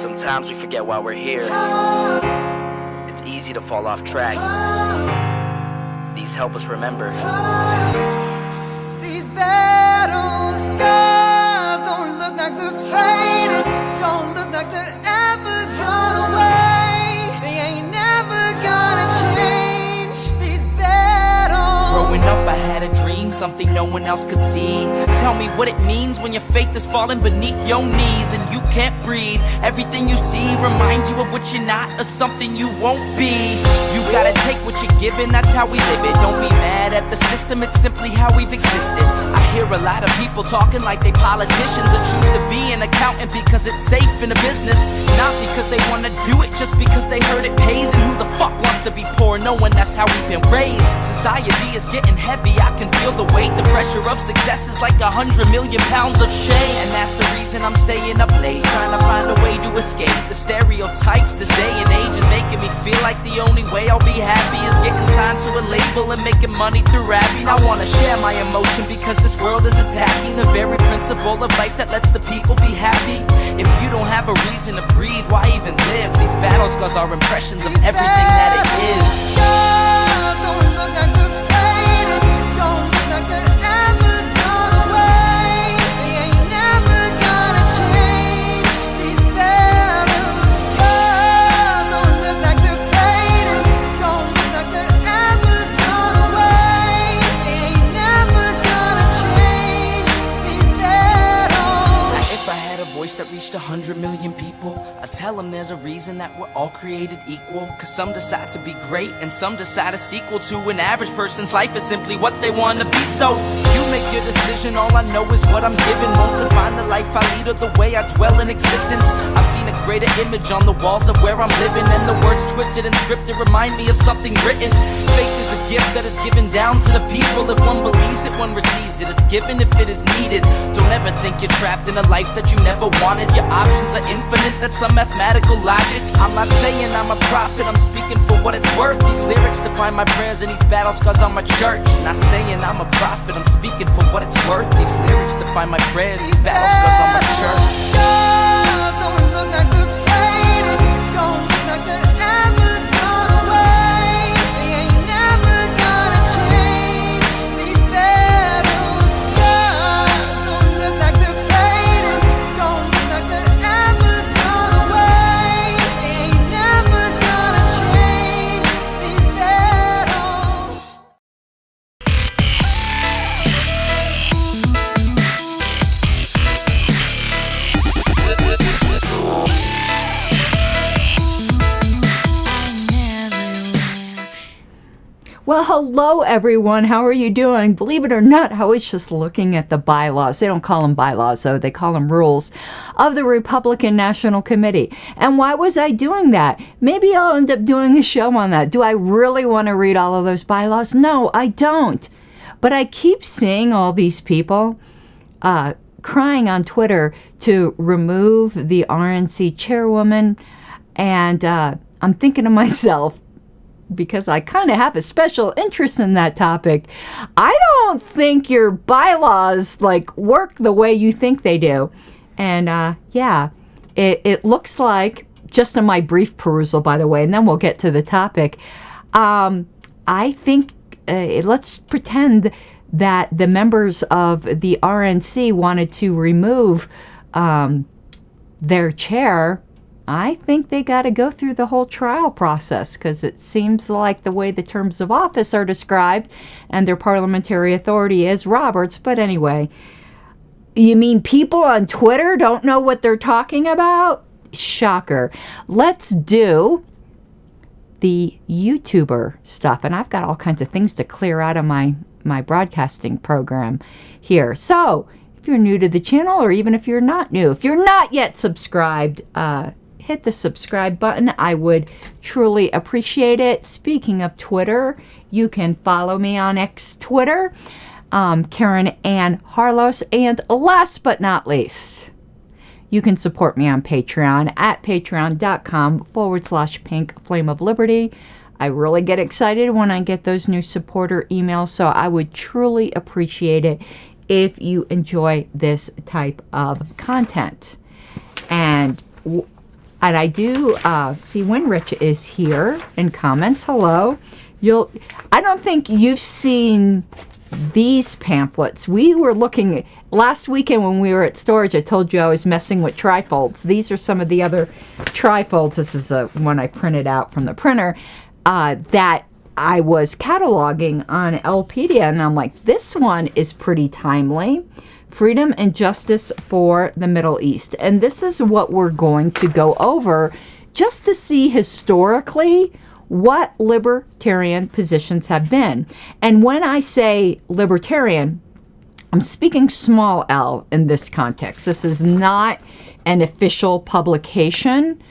Sometimes we forget why we're here. It's easy to fall off track. These help us remember. These battle scars don't look like they're faded, don't look like they're ever gone away. They ain't never gonna change. These battles. Growing up I had a dream, something no one else could see. Tell me what it means when your faith is falling beneath your knees and you can't breathe. Everything you see reminds you of what you're not or something you won't be. You gotta take what you're given, that's how we live it. Don't be mad at the system, it's simply how we've existed. I hear a lot of people talking like they politicians and choose to be an accountant because it's safe in the business. Not because they wanna do it, just because they heard it pays. And who the fuck wants to be poor knowing that's how we've been raised? Society is getting heavy, I can feel the weight. The pressure of success is like 100 million pounds of shame. And that's the reason I'm staying up late, trying to find a way to escape the stereotypes this day and age is making me feel like the only way I'll be happy is getting signed to a label and making money through rapping. I wanna share my emotion because this world is attacking the very principle of life that lets the people be happy. If you don't have a reason to breathe, why even live? These battle scars are impressions of everything that it is. Don't look like they're faded, don't look like they're ever gone away. They ain't never gonna change. These battle scars don't look like they're faded, don't look like they're ever gone away. They ain't never gonna change. These battles. Now, if I had a voice that reached 100 million people, I'd tell them there's a reason that we're all created equal. Cause some decide to be great and some decide a sequel to an average person's life is simply what they want to be. So you make your decision, all I know is what I'm given. Won't define the life I lead or the way I dwell in existence. I've seen a greater image on the walls of where I'm living, and the words twisted and scripted remind me of something written. Faith is a gift that is given down to the people. If one believes it, one receives it. It's given if it is needed. Don't ever think you're trapped in a life that you never wanted. Your options are infinite, that's some mathematical logic. I'm not saying I'm a prophet, I'm speaking for what it's worth. These lyrics define my prayers and these battle scars on my church. Not saying I'm a prophet, I'm speaking for what it's worth. These lyrics define my prayers, these battle scars on my church. Don't look like they're faded, don't look like they're ever gone away. They ain't never gonna change. These battle scars don't look like they're faded, don't look like they're ever gone away. They ain't never gonna change. These battles. Well, hello everyone. How are you doing? Believe it or not, I was just looking at the bylaws. They don't call them bylaws, though. They call them rules of the Republican National Committee. And why was I doing that? Maybe I'll end up doing a show on that. Do I really want to read all of those bylaws? No, I don't. But I keep seeing all these people crying on Twitter to remove the RNC chairwoman. And I'm thinking to myself, because I kind of have a special interest in that topic, I don't think your bylaws work the way you think they do. And yeah, it looks like, just in my brief perusal, by the way, and then we'll get to the topic, I think let's pretend that the members of the RNC wanted to remove their chair. I think they got to go through the whole trial process, because it seems like the way the terms of office are described and their parliamentary authority is Roberts. But anyway, you mean people on Twitter don't know what they're talking about? Shocker. Let's do the YouTuber stuff. And I've got all kinds of things to clear out of my broadcasting program here. So if you're new to the channel, or even if you're not new, if you're not yet subscribed, hit the subscribe button. I would truly appreciate it. Speaking of Twitter, you can follow me on X Twitter, Karen Ann Harlos. And last but not least, you can support me on Patreon at patreon.com/Pink Flame of Liberty. I really get excited when I get those new supporter emails, so I would truly appreciate it if you enjoy this type of content. And And I do see Winrich is here in comments. Hello. I don't think you've seen these pamphlets. We were looking last weekend when we were at storage. I told you I was messing with trifolds. These are some of the other trifolds. This is one I printed out from the printer that I was cataloging on Lpedia, and I'm like, this one is pretty timely. Freedom and Justice for the Middle East. And this is what we're going to go over just to see historically what libertarian positions have been. And when I say libertarian, I'm speaking small l in this context. This is not an official publication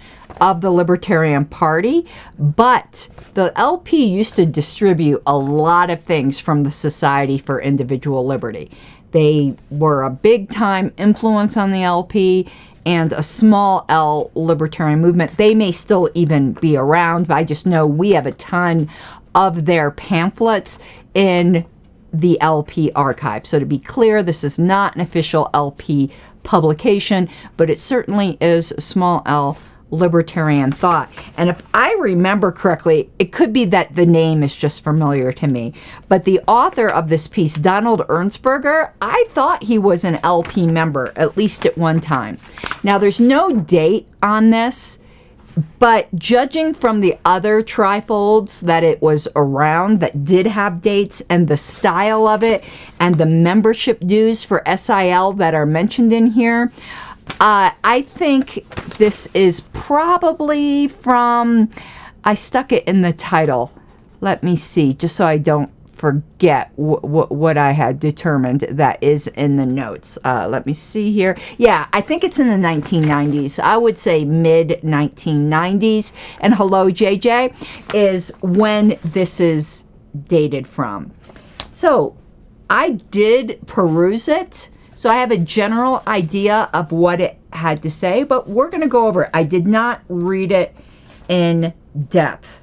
of the Libertarian Party, but the LP used to distribute a lot of things from the Society for Individual Liberty. They were a big time influence on the LP and a small L libertarian movement. They may still even be around, but I just know we have a ton of their pamphlets in the LP archive. So to be clear, this is not an official LP publication, but it certainly is a small L libertarian thought. And if I remember correctly, it could be that the name is just familiar to me, but the author of this piece, Donald Ernstberger, I thought he was an LP member, at least at one time. Now, there's no date on this, but judging from the other trifolds that it was around that did have dates and the style of it and the membership dues for SIL that are mentioned in here, I think this is probably from, I stuck it in the title. Let me see, just so I don't forget what I had determined that is in the notes. Let me see here. Yeah, I think it's in the 1990s. I would say mid-1990s. And hello, JJ, is when this is dated from. So I did peruse it. So I have a general idea of what it had to say, but we're going to go over it. I did not read it in depth.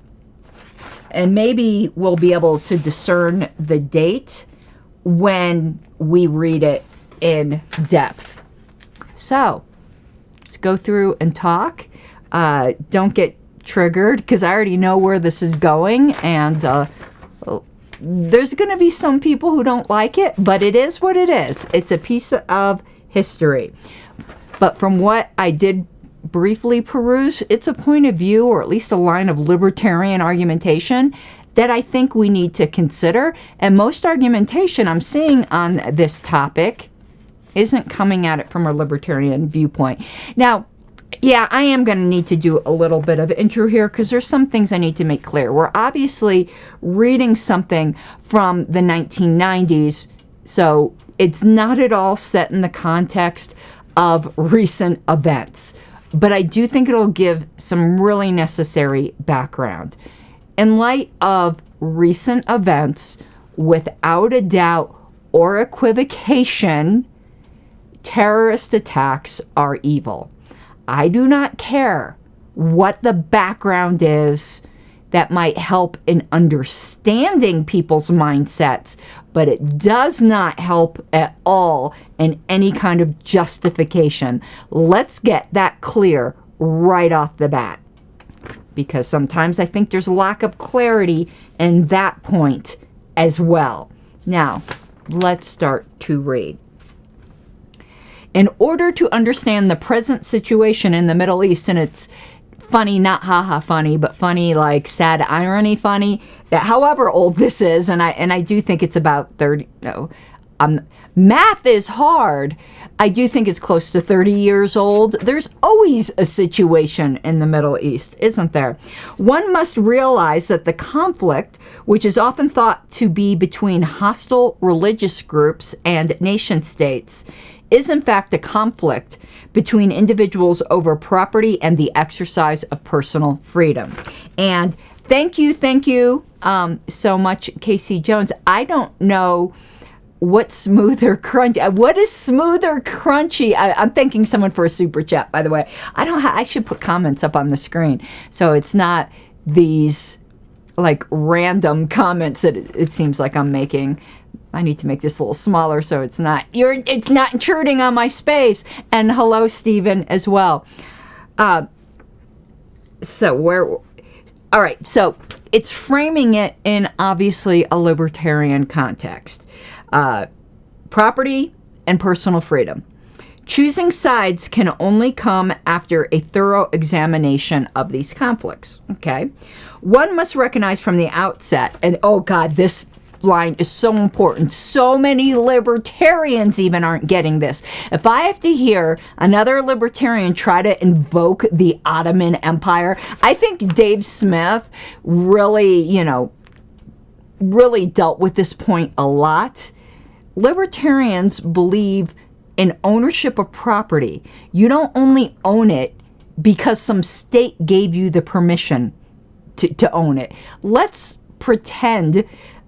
And maybe we'll be able to discern the date when we read it in depth. So let's go through and talk. Don't get triggered because I already know where this is going, and there's going to be some people who don't like it, but it is what it is. It's a piece of history. But from what I did briefly peruse, it's a point of view, or at least a line of libertarian argumentation that I think we need to consider. And most argumentation I'm seeing on this topic isn't coming at it from a libertarian viewpoint. Now, yeah, I am going to need to do a little bit of intro here because there's some things I need to make clear. We're obviously reading something from the 1990s, so it's not at all set in the context of recent events. But I do think it'll give some really necessary background. In light of recent events, without a doubt or equivocation, terrorist attacks are evil. I do not care what the background is that might help in understanding people's mindsets, but it does not help at all in any kind of justification. Let's get that clear right off the bat, because sometimes I think there's a lack of clarity in that point as well. Now, let's start to read. In order to understand the present situation in the Middle East, and it's funny, not haha funny, but funny like sad irony funny, that however old this is, and I do think it's about 30, no, math is hard. I do think it's close to 30 years old. There's always a situation in the Middle East, isn't there? One must realize that the conflict, which is often thought to be between hostile religious groups and nation states, is in fact a conflict between individuals over property and the exercise of personal freedom. And thank you so much, Casey Jones. I don't know what smoother crunchy. What is smoother crunchy? I'm thanking someone for a super chat, by the way. I should put comments up on the screen so it's not these like random comments that it seems like I'm making. I need to make this a little smaller so it's not intruding on my space. And hello, Stephen, as well. So all right, so it's framing it in obviously a libertarian context. Property and personal freedom. Choosing sides can only come after a thorough examination of these conflicts, okay? One must recognize from the outset, and oh God, this line is so important. So many libertarians even aren't getting this. If I have to hear another libertarian try to invoke the Ottoman Empire, I think Dave Smith really, really dealt with this point a lot. Libertarians believe in ownership of property. You don't only own it because some state gave you the permission to own it. Let's pretend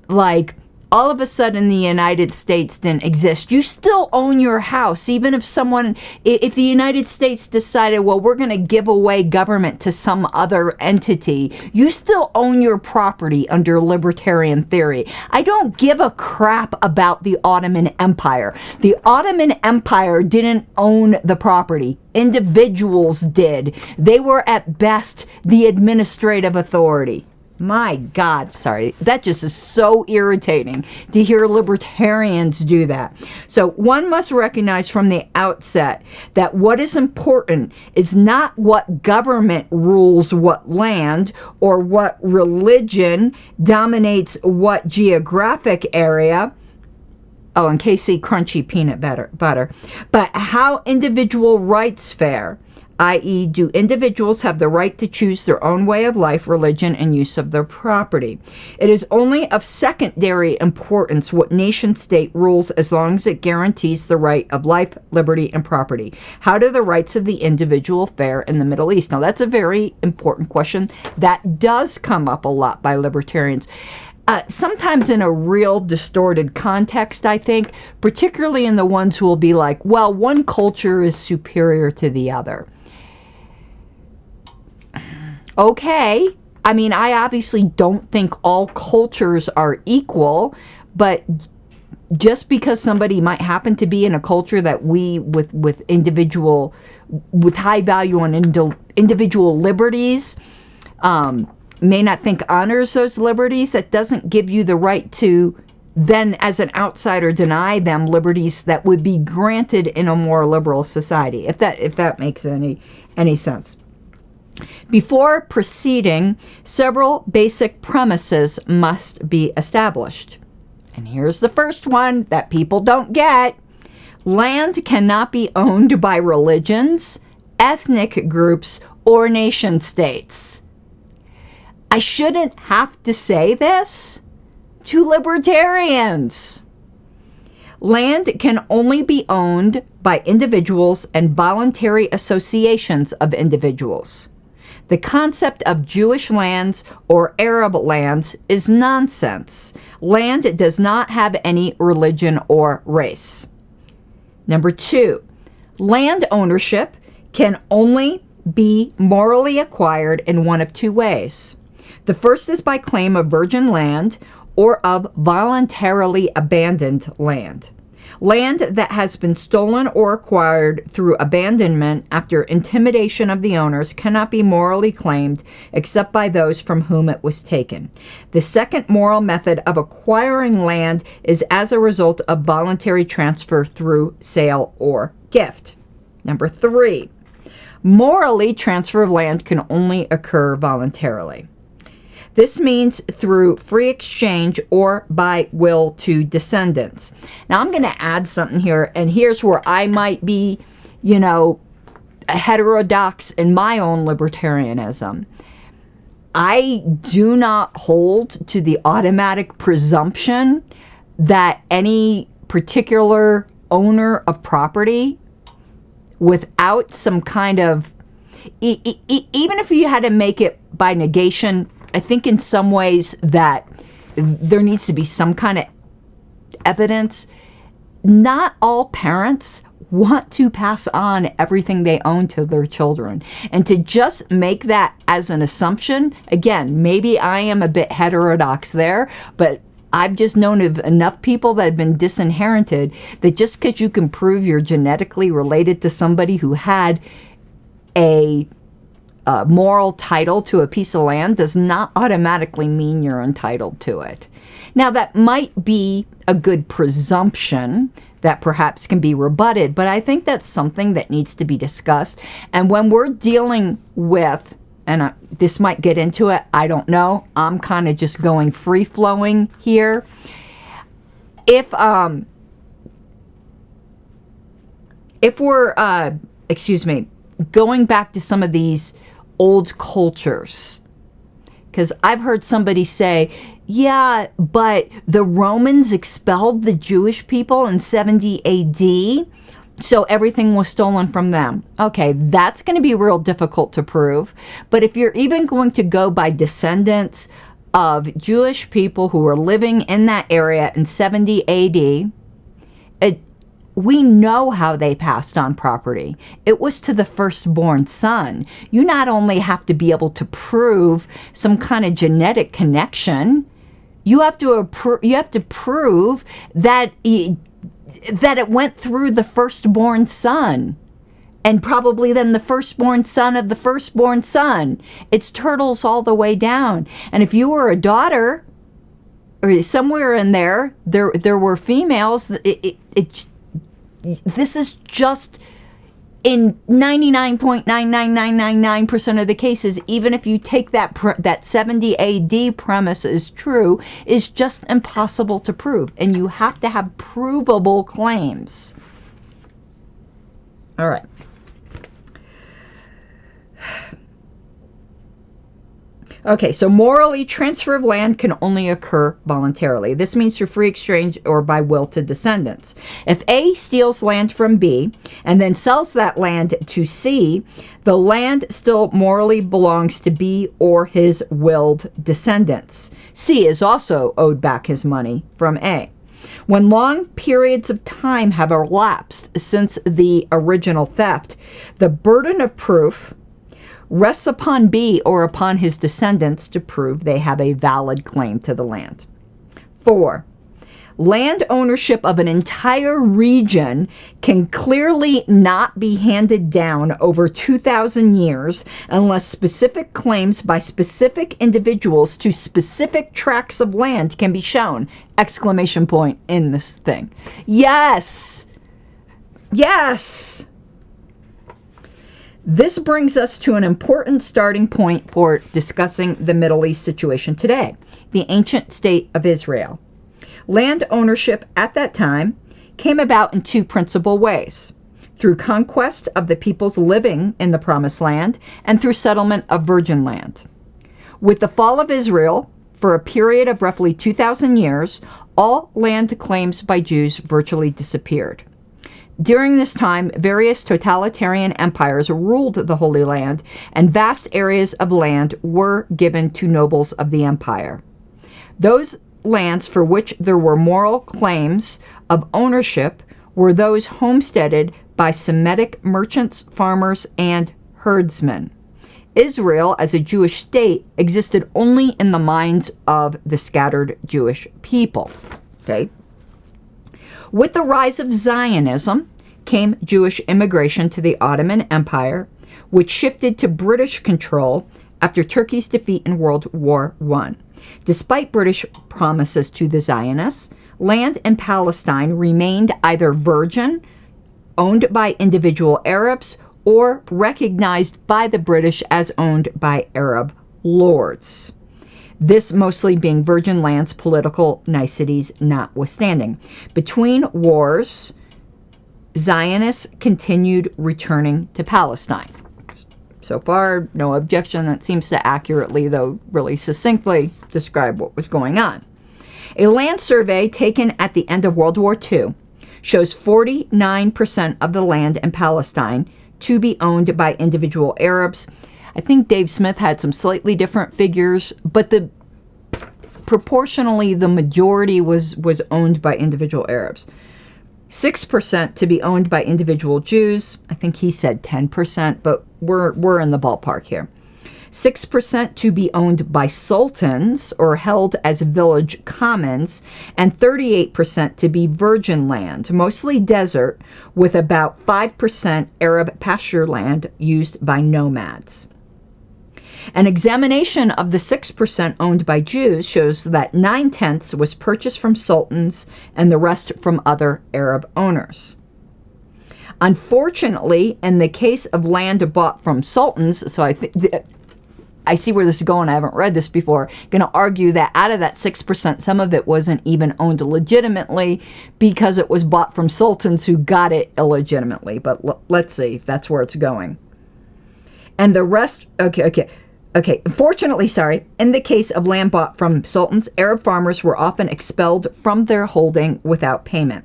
like all of a sudden the United States didn't exist. You still own your house, even if the United States decided, well, we're going to give away government to some other entity, you still own your property under libertarian theory. I don't give a crap about the Ottoman Empire. The Ottoman Empire didn't own the property. Individuals did. They were at best the administrative authority. My God, sorry, that just is so irritating to hear libertarians do that. So one must recognize from the outset that what is important is not what government rules what land or what religion dominates what geographic area. Oh, and KC crunchy peanut butter. But how individual rights fare, i.e., do individuals have the right to choose their own way of life, religion, and use of their property? It is only of secondary importance what nation-state rules as long as it guarantees the right of life, liberty, and property. How do the rights of the individual fare in the Middle East? Now, that's a very important question that does come up a lot by libertarians. Sometimes in a real distorted context, I think, particularly in the ones who will be like, well, one culture is superior to the other. Okay, I mean, I obviously don't think all cultures are equal, but just because somebody might happen to be in a culture that we, with high value on individual liberties, may not think honors those liberties, that doesn't give you the right to then, as an outsider, deny them liberties that would be granted in a more liberal society, if that makes any sense. Before proceeding, several basic premises must be established. And here's the first one that people don't get. Land cannot be owned by religions, ethnic groups, or nation states. I shouldn't have to say this to libertarians. Land can only be owned by individuals and voluntary associations of individuals. The concept of Jewish lands or Arab lands is nonsense. Land does not have any religion or race. Number 2, land ownership can only be morally acquired in one of two ways. The first is by claim of virgin land or of voluntarily abandoned land. Land that has been stolen or acquired through abandonment after intimidation of the owners cannot be morally claimed except by those from whom it was taken. The second moral method of acquiring land is as a result of voluntary transfer through sale or gift. Number 3, morally, transfer of land can only occur voluntarily. This means through free exchange or by will to descendants. Now, I'm going to add something here, and here's where I might be, heterodox in my own libertarianism. I do not hold to the automatic presumption that any particular owner of property, without some kind of, even if you had to make it by negation, I think in some ways that there needs to be some kind of evidence. Not all parents want to pass on everything they own to their children. And to just make that as an assumption, again, maybe I am a bit heterodox there, but I've just known of enough people that have been disinherited that just because you can prove you're genetically related to somebody who had a moral title to a piece of land does not automatically mean you're entitled to it. Now, that might be a good presumption that perhaps can be rebutted, but I think that's something that needs to be discussed. And when we're dealing with, and this might get into it, I don't know, I'm kind of just going free-flowing here. If we're, going back to some of these old cultures, because I've heard somebody say, yeah, but the Romans expelled the Jewish people in 70 AD, so everything was stolen from them. Okay, that's going to be real difficult to prove. But if you're even going to go by descendants of Jewish people who were living in that area in 70 AD, we know how they passed on property. It was to the firstborn son. You not only have to be able to prove some kind of genetic connection, you have to prove that it went through the firstborn son, and probably then the firstborn son of the firstborn son. It's turtles all the way down. And if you were a daughter, or somewhere in there were females, this is just in 99.99999% of the cases, even if you take that 70 AD premise is true, is just impossible to prove. And you have to have provable claims. All right. Okay, so morally, transfer of land can only occur voluntarily. This means through free exchange or by will to descendants. If A steals land from B and then sells that land to C, the land still morally belongs to B or his willed descendants. C is also owed back his money from A. When long periods of time have elapsed since the original theft, the burden of proof rests upon B or upon his descendants to prove they have a valid claim to the land. 4. Land ownership of an entire region can clearly not be handed down over 2,000 years unless specific claims by specific individuals to specific tracts of land can be shown! Exclamation point in this thing. Yes! Yes! This brings us to an important starting point for discussing the Middle East situation today, the ancient state of Israel. Land ownership at that time came about in two principal ways: through conquest of the peoples living in the Promised Land and through settlement of virgin land. With the fall of Israel, for a period of roughly 2,000 years, all land claims by Jews virtually disappeared. During this time, various totalitarian empires ruled the Holy Land, and vast areas of land were given to nobles of the empire. Those lands for which there were moral claims of ownership were those homesteaded by Semitic merchants, farmers, and herdsmen. Israel, as a Jewish state, existed only in the minds of the scattered Jewish people. Okay? With the rise of Zionism came Jewish immigration to the Ottoman Empire, which shifted to British control after Turkey's defeat in World War I. Despite British promises to the Zionists, land in Palestine remained either virgin, owned by individual Arabs, or recognized by the British as owned by Arab lords. This mostly being virgin lands, political niceties notwithstanding. Between wars, Zionists continued returning to Palestine. So far, no objection. That seems to accurately, though really succinctly, describe what was going on. A land survey taken at the end of World War II shows 49% of the land in Palestine to be owned by individual Arabs. I think Dave Smith had some slightly different figures, but proportionally the majority was owned by individual Arabs. 6% to be owned by individual Jews. I think he said 10%, but we're in the ballpark here. 6% to be owned by sultans or held as village commons, and 38% to be virgin land, mostly desert, with about 5% Arab pasture land used by nomads. An examination of the 6% owned by Jews shows that 9/10 was purchased from sultans and the rest from other Arab owners. Unfortunately, in the case of land bought from sultans, so I see where this is going. I haven't read this before. Going to argue that out of that 6%, some of it wasn't even owned legitimately because it was bought from sultans who got it illegitimately. But let's see if that's where it's going. And the rest, okay. Fortunately, in the case of land bought from sultans, Arab farmers were often expelled from their holding without payment.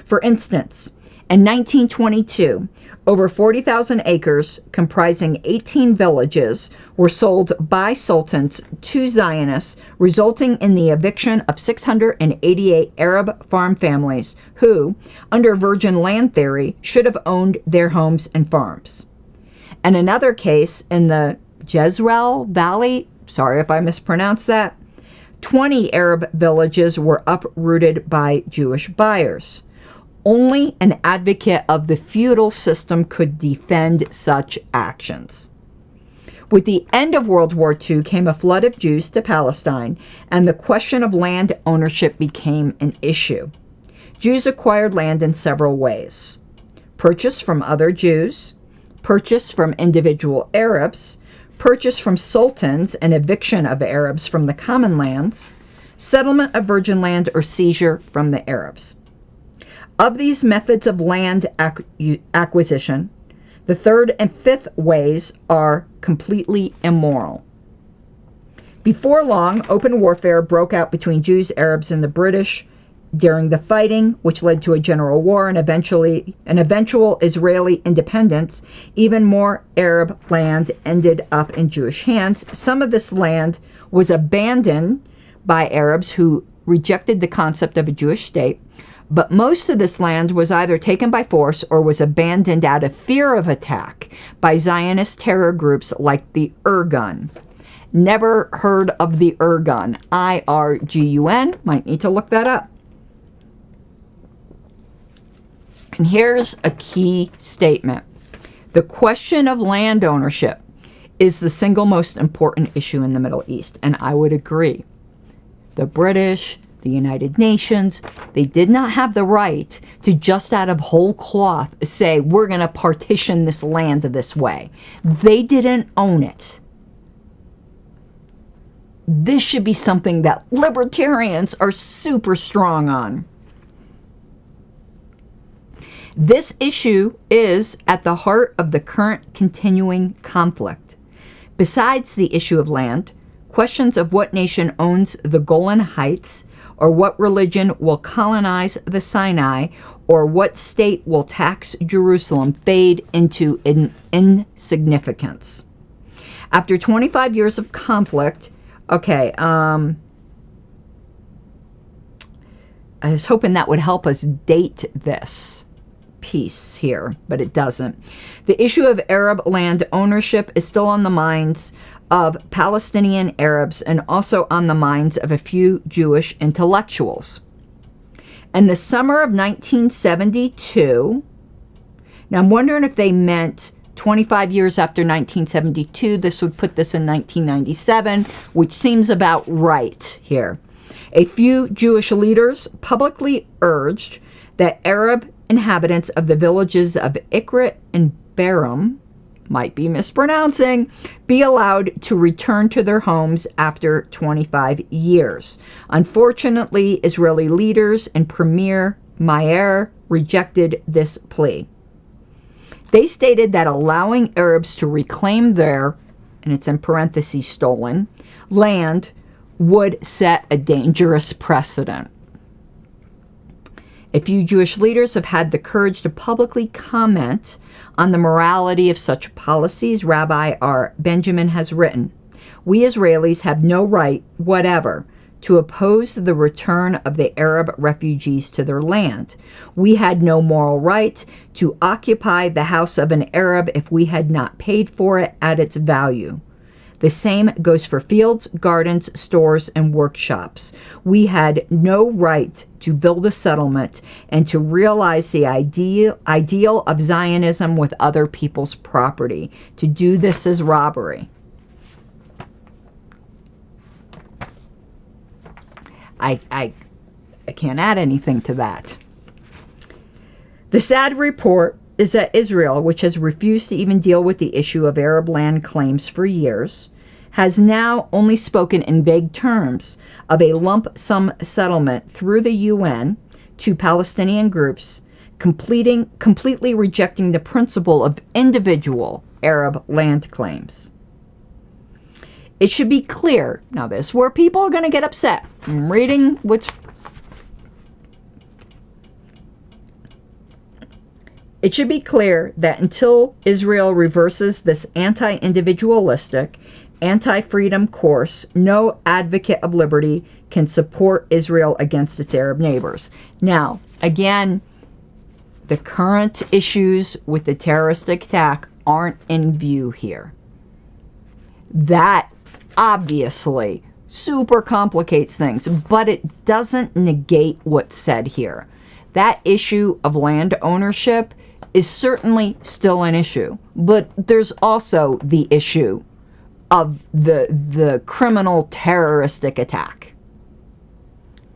For instance, in 1922, over 40,000 acres comprising 18 villages were sold by sultans to Zionists, resulting in the eviction of 688 Arab farm families who, under virgin land theory, should have owned their homes and farms. And another case in the Jezreel Valley, sorry if I mispronounced that, 20 Arab villages were uprooted by Jewish buyers. Only an advocate of the feudal system could defend such actions. With the end of World War II came a flood of Jews to Palestine, and the question of land ownership became an issue. Jews acquired land in several ways: purchase from other Jews, purchase from individual Arabs, purchase from sultans and eviction of Arabs from the common lands, settlement of virgin land, or seizure from the Arabs. Of these methods of land acquisition, the third and fifth ways are completely immoral. Before long, open warfare broke out between Jews, Arabs, and the British. During the fighting, which led to a general war and eventual Israeli independence, even more Arab land ended up in Jewish hands. Some of this land was abandoned by Arabs who rejected the concept of a Jewish state, but most of this land was either taken by force or was abandoned out of fear of attack by Zionist terror groups like the Irgun. Never heard of the Irgun. IRGUN. Might need to look that up. And here's a key statement. The question of land ownership is the single most important issue in the Middle East, and I would agree. The British, the United Nations, they did not have the right to just out of whole cloth say, we're going to partition this land this way. They didn't own it. This should be something that libertarians are super strong on. This issue is at the heart of the current continuing conflict. Besides the issue of land, questions of what nation owns the Golan Heights, or what religion will colonize the Sinai, or what state will tax Jerusalem fade into insignificance. After 25 years of conflict, I was hoping that would help us date this piece here, but it doesn't. The issue of Arab land ownership is still on the minds of Palestinian Arabs and also on the minds of a few Jewish intellectuals. In the summer of 1972, now I'm wondering if they meant 25 years after 1972, this would put this in 1997, which seems about right here. A few Jewish leaders publicly urged that Arab inhabitants of the villages of Ikrit and Barum, might be mispronouncing, be allowed to return to their homes after 25 years. Unfortunately, Israeli leaders and Premier Meir rejected this plea. They stated that allowing Arabs to reclaim their, and it's in parentheses, stolen, land would set a dangerous precedent. A few Jewish leaders have had the courage to publicly comment on the morality of such policies. Rabbi R. Benjamin has written, "We Israelis have no right whatever to oppose the return of the Arab refugees to their land. We had no moral right to occupy the house of an Arab if we had not paid for it at its value. The same goes for fields, gardens, stores, and workshops. We had no right to build a settlement and to realize the ideal of Zionism with other people's property. To do this is robbery." I can't add anything to that. The sad report is that Israel, which has refused to even deal with the issue of Arab land claims for years, has now only spoken in vague terms of a lump sum settlement through the UN to Palestinian groups, completely rejecting the principle of individual Arab land claims. It should be clear, now this is where people are going to get upset. I'm reading which... It should be clear that until Israel reverses this anti-individualistic, anti-freedom course, no advocate of liberty can support Israel against its Arab neighbors. Now, again, the current issues with the terroristic attack aren't in view here. That obviously super complicates things, but it doesn't negate what's said here. That issue of land ownership is certainly still an issue, but there's also the issue of the criminal terroristic attack.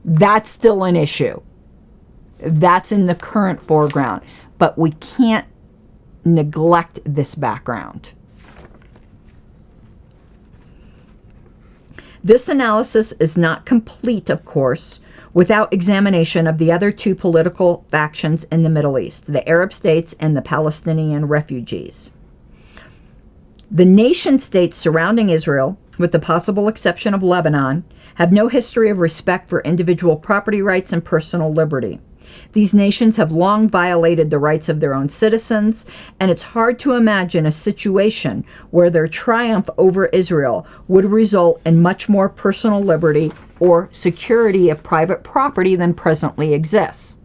That's still an issue. That's in the current foreground, but we can't neglect this background. This analysis is not complete, of course, without examination of the other two political factions in the Middle East, the Arab states and the Palestinian refugees. The nation-states surrounding Israel, with the possible exception of Lebanon, have no history of respect for individual property rights and personal liberty. These nations have long violated the rights of their own citizens, and it's hard to imagine a situation where their triumph over Israel would result in much more personal liberty or security of private property than presently exists.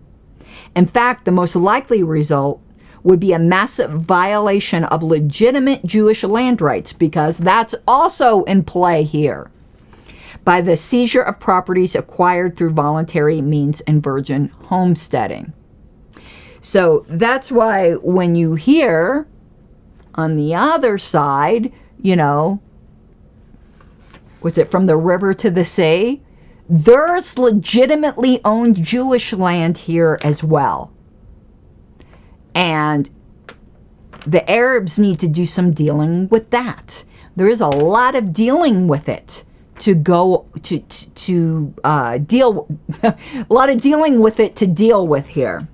In fact, the most likely result would be a massive violation of legitimate Jewish land rights, because that's also in play here, by the seizure of properties acquired through voluntary means and virgin homesteading. So that's why when you hear on the other side, you know, what's it, from the river to the sea, there's legitimately owned Jewish land here as well. And the Arabs need to do some dealing with that. There is a lot of dealing with it to go to deal a lot of dealing with it to deal with here.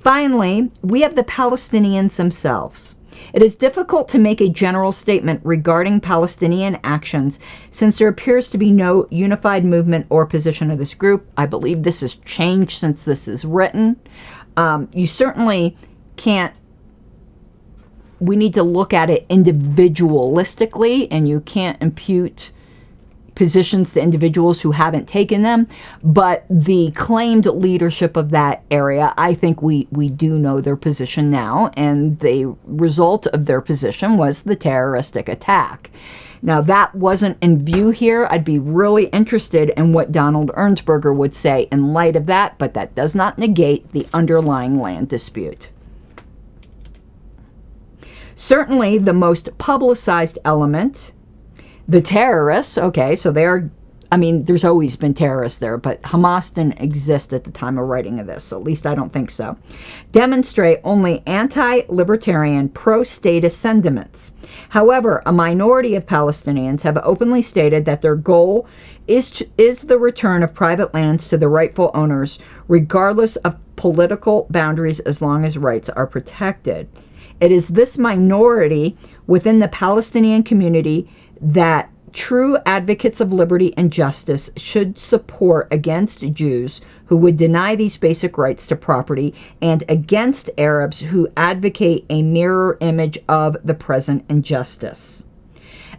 Finally, we have the Palestinians themselves. It is difficult to make a general statement regarding Palestinian actions since there appears to be no unified movement or position of this group. I believe this has changed since this is written. You certainly can't. We need to look at it individualistically, and you can't impute positions to individuals who haven't taken them. But the claimed leadership of that area, I think we do know their position now, and the result of their position was the terroristic attack. Now, that wasn't in view here. I'd be really interested in what Donald Ernsberger would say in light of that, but that does not negate the underlying land dispute. Certainly, the most publicized element, the terrorists, okay, so they're, I mean, there's always been terrorists there, but Hamas didn't exist at the time of writing of this, at least I don't think so, demonstrate only anti-libertarian, pro-statist sentiments. However, a minority of Palestinians have openly stated that their goal is the return of private lands to the rightful owners, regardless of political boundaries, as long as rights are protected. It is this minority within the Palestinian community that true advocates of liberty and justice should support against Jews who would deny these basic rights to property, and against Arabs who advocate a mirror image of the present injustice.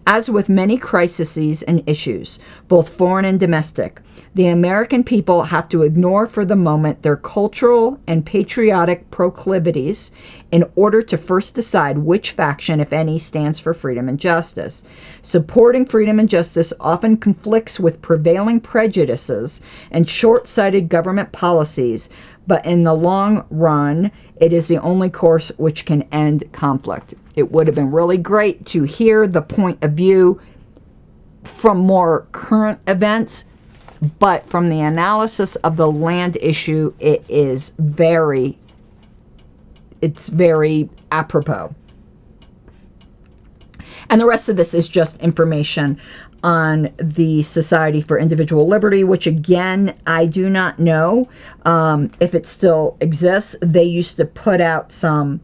As with many crises and issues, both foreign and domestic, the American people have to ignore for the moment their cultural and patriotic proclivities in order to first decide which faction, if any, stands for freedom and justice. Supporting freedom and justice often conflicts with prevailing prejudices and short-sighted government policies, but in the long run, it is the only course which can end conflict. It would have been really great to hear the point of view from more current events. but from the analysis of the land issue, it's very apropos. And the rest of this is just information on the Society for Individual Liberty, which again, I do not know if it still exists. They used to put out some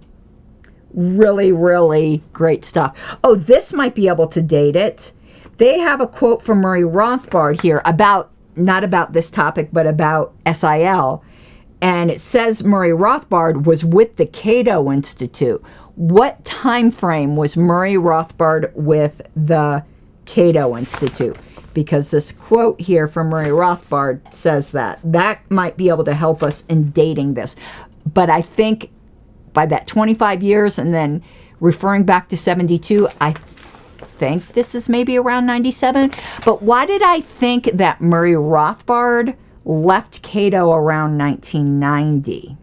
really, really great stuff. Oh, this might be able to date it. They have a quote from Murray Rothbard here about, not about this topic, but about SIL. And it says Murray Rothbard was with the Cato Institute. What time frame was Murray Rothbard with the Cato Institute? Because this quote here from Murray Rothbard says that. That might be able to help us in dating this. But I think by that 25 years and then referring back to 72, I think this is maybe around 97. But why did I think that Murray Rothbard left Cato around 1990?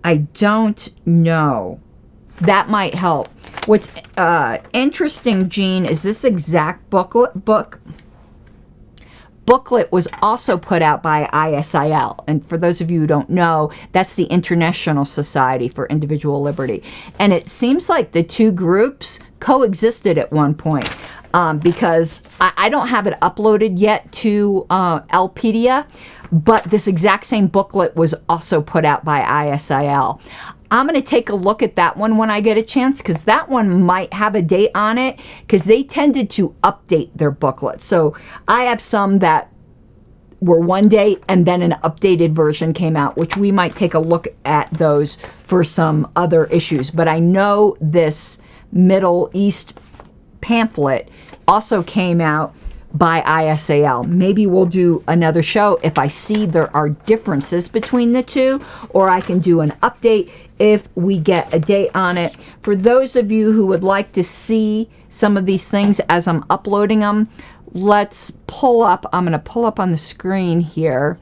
I don't know. That might help. What's interesting, Gene, is this exact booklet was also put out by ISIL. And for those of you who don't know, that's the International Society for Individual Liberty. And it seems like the two groups coexisted at one point. Because I don't have it uploaded yet to Lpedia, but this exact same booklet was also put out by ISIL. I'm going to take a look at that one when I get a chance, because that one might have a date on it, because they tended to update their booklets. So I have some that were one date and then an updated version came out, which we might take a look at those for some other issues. But I know this Middle East pamphlet also came out by ISIL. Maybe we'll do another show if I see there are differences between the two, or I can do an update if we get a date on it. For those of you who would like to see some of these things as I'm uploading them, let's pull up. I'm going to pull up on the screen here.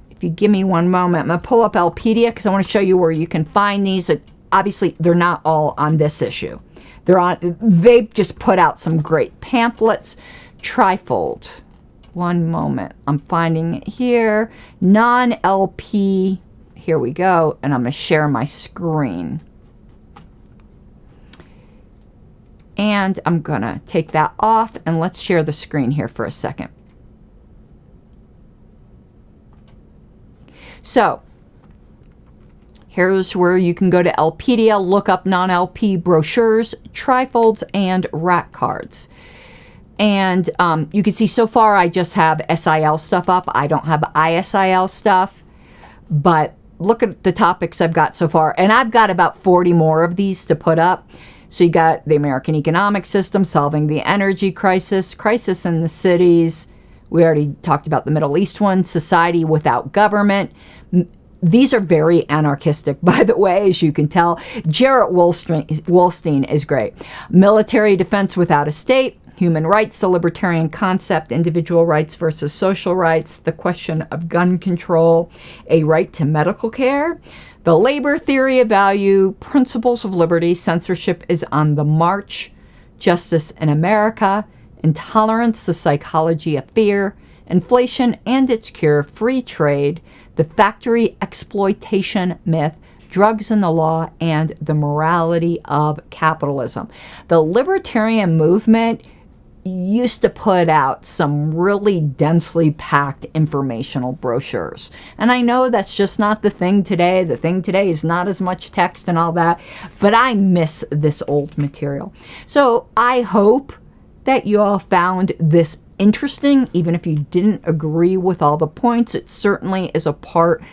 If you give me one moment, I'm going to pull up Lpedia because I want to show you where you can find these. Obviously, they're not all on this issue. They've just put out some great pamphlets. Trifold. One moment. I'm finding it here. Non-LP. Here we go. And I'm going to share my screen. And I'm going to take that off. And let's share the screen here for a second. So, here's where you can go to Lpedia, look up non-LP brochures, trifolds, and rack cards. And you can see so far I just have SIL stuff up. I don't have ISIL stuff. But look at the topics I've got so far. And I've got about 40 more of these to put up. So you got the American economic system, solving the energy crisis, crisis in the cities. We already talked about the Middle East one, society without government. These are very anarchistic, by the way, as you can tell. Jarrett Wolstein is great. Military defense without a state, human rights, the libertarian concept, individual rights versus social rights, the question of gun control, a right to medical care, the labor theory of value, principles of liberty, censorship is on the march, justice in America, intolerance, the psychology of fear, inflation and its cure, free trade, the factory exploitation myth, drugs and the law, and the morality of capitalism. The libertarian movement used to put out some really densely packed informational brochures. And I know that's just not the thing today. The thing today is not as much text and all that, but I miss this old material. So I hope that you all found this interesting, even if you didn't agree with all the points. It certainly is a part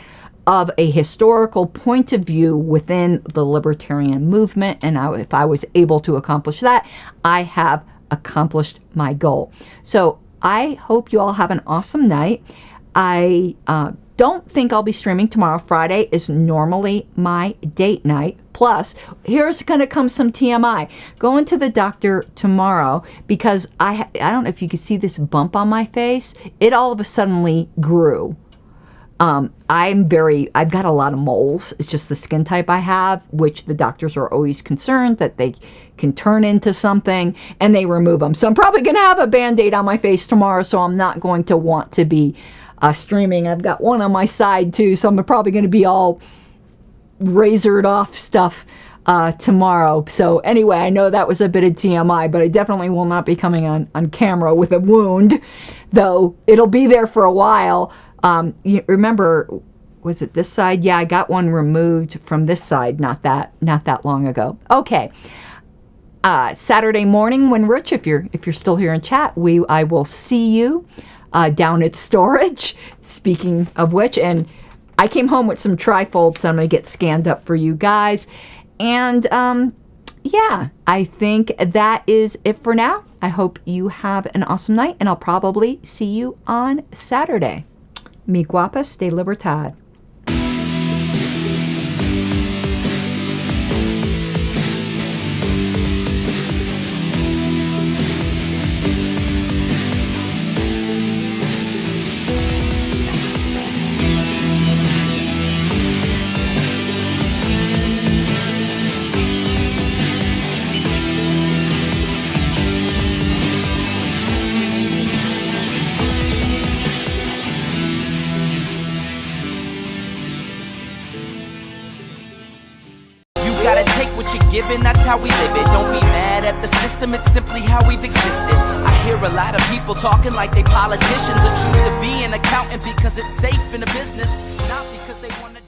of a historical point of view within the libertarian movement, and if I was able to accomplish that, I have accomplished my goal. So I hope you all have an awesome night. I don't think I'll be streaming tomorrow. Friday is normally my date night. Plus, here's going to come some TMI. Going to the doctor tomorrow because I don't know if you can see this bump on my face. It all of a sudden grew. I've got a lot of moles. It's just the skin type I have, which the doctors are always concerned that they can turn into something, and they remove them. So I'm probably going to have a Band-Aid on my face tomorrow, so I'm not going to want to be streaming. I've got one on my side too, so I'm probably going to be all razored off stuff tomorrow. So anyway, I know that was a bit of TMI, but I definitely will not be coming on camera with a wound, though it'll be there for a while. You remember, was it this side? Yeah, I got one removed from this side not that long ago. Okay. Saturday morning when Rich, if you're still here in chat, I will see you down at storage. Speaking of which, and I came home with some trifolds, so I'm going to get scanned up for you guys. And yeah, I think that is it for now. I hope you have an awesome night, and I'll probably see you on Saturday. Mi guapa, stay libertad. Given, that's how we live it. Don't be mad at the system, it's simply how we've existed. I hear a lot of people talking like they politicians, or choose to be an accountant because it's safe in the business, not because they want to